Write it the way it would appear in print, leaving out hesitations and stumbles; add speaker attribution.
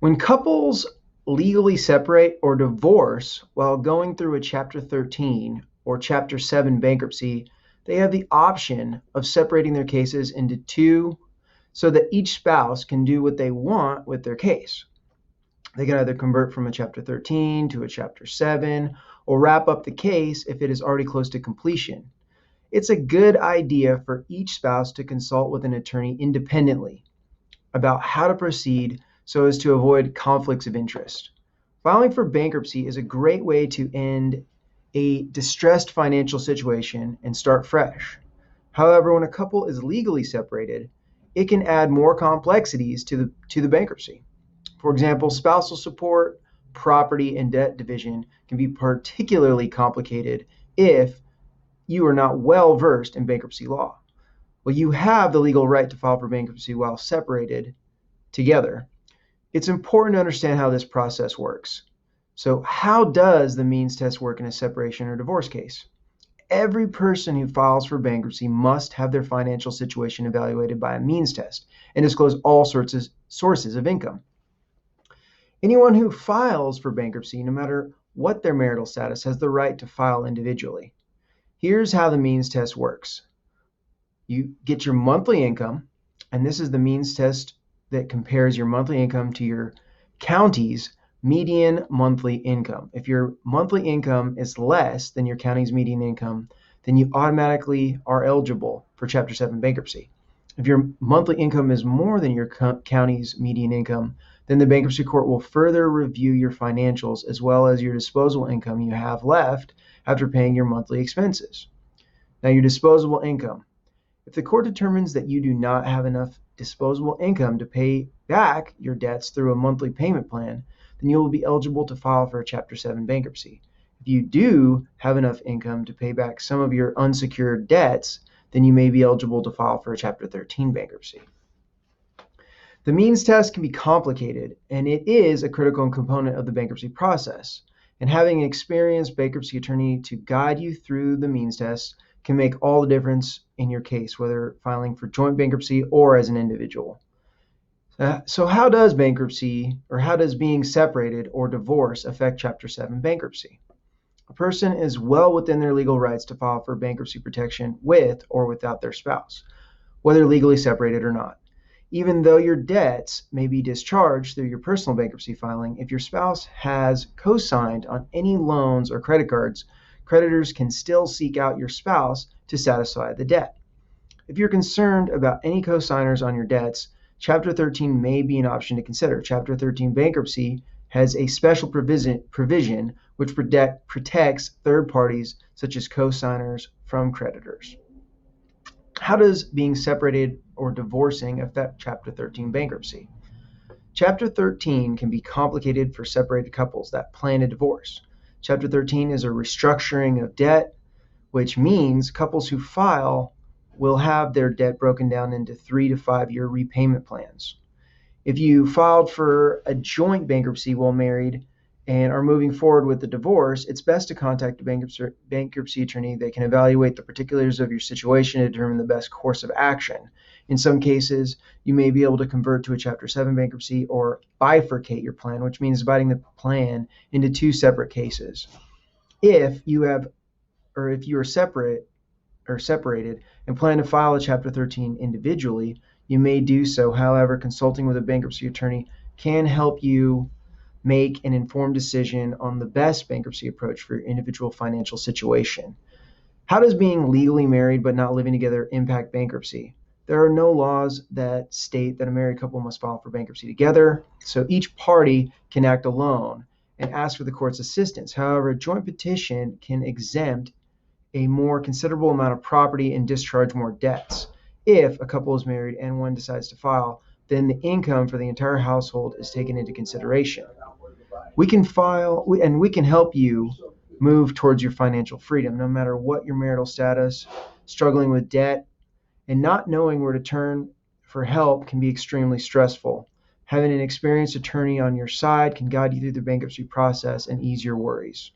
Speaker 1: When couples legally separate or divorce while going through a Chapter 13 or Chapter 7 bankruptcy, they have the option of separating their cases into two so that each spouse can do what they want with their case. They can either convert from a Chapter 13 to a Chapter 7 or wrap up the case if it is already close to completion. It's a good idea for each spouse to consult with an attorney independently about how to proceed so as to avoid conflicts of interest. Filing for bankruptcy is a great way to end a distressed financial situation and start fresh. However, when a couple is legally separated, it can add more complexities to the bankruptcy. For example, spousal support, property, and debt division can be particularly complicated if you are not well versed in bankruptcy law. Well, you have the legal right to file for bankruptcy while separated together. It's important to understand how this process works. So, how does the means test work in a separation or divorce case? Every person who files for bankruptcy must have their financial situation evaluated by a means test and disclose all sources of income. Anyone who files for bankruptcy, no matter what their marital status, has the right to file individually. Here's how the means test works. You get your monthly income, and this is the means test that compares your monthly income to your county's median monthly income. If your monthly income is less than your county's median income, then you automatically are eligible for Chapter 7 bankruptcy. If your monthly income is more than your county's median income, then the bankruptcy court will further review your financials as well as your disposable income you have left after paying your monthly expenses. Now, your disposable income. If the court determines that you do not have enough disposable income to pay back your debts through a monthly payment plan, then you will be eligible to file for a Chapter 7 bankruptcy. If you do have enough income to pay back some of your unsecured debts, then you may be eligible to file for a Chapter 13 bankruptcy. The means test can be complicated, and it is a critical component of the bankruptcy process. And having an experienced bankruptcy attorney to guide you through the means test can make all the difference in your case, whether filing for joint bankruptcy or as an individual. So how does bankruptcy, or how does being separated or divorce affect Chapter 7 bankruptcy? A person is well within their legal rights to file for bankruptcy protection with or without their spouse, whether legally separated or not. Even though your debts may be discharged through your personal bankruptcy filing, if your spouse has co-signed on any loans or credit cards, creditors can still seek out your spouse to satisfy the debt. If you're concerned about any co-signers on your debts, Chapter 13 may be an option to consider. Chapter 13 bankruptcy has a special provision which protects third parties such as co-signers from creditors. How does being separated or divorcing affect Chapter 13 bankruptcy? Chapter 13 can be complicated for separated couples that plan a divorce. Chapter 13 is a restructuring of debt, which means couples who file will have their debt broken down into 3 to 5 year repayment plans. If you filed for a joint bankruptcy while married and are moving forward with the divorce, it's best to contact a bankruptcy attorney that can evaluate the particulars of your situation to determine the best course of action. In some cases, you may be able to convert to a Chapter 7 bankruptcy or bifurcate your plan, which means dividing the plan into two separate cases. If you are separated and plan to file a Chapter 13 individually, you may do so. However, consulting with a bankruptcy attorney can help you make an informed decision on the best bankruptcy approach for your individual financial situation. How does being legally married but not living together impact bankruptcy? There are no laws that state that a married couple must file for bankruptcy together, so each party can act alone and ask for the court's assistance. However, a joint petition can exempt a more considerable amount of property and discharge more debts. If a couple is married and one decides to file, then the income for the entire household is taken into consideration. We can help you move towards your financial freedom, no matter what your marital status. Struggling with debt and not knowing where to turn for help can be extremely stressful. Having an experienced attorney on your side can guide you through the bankruptcy process and ease your worries.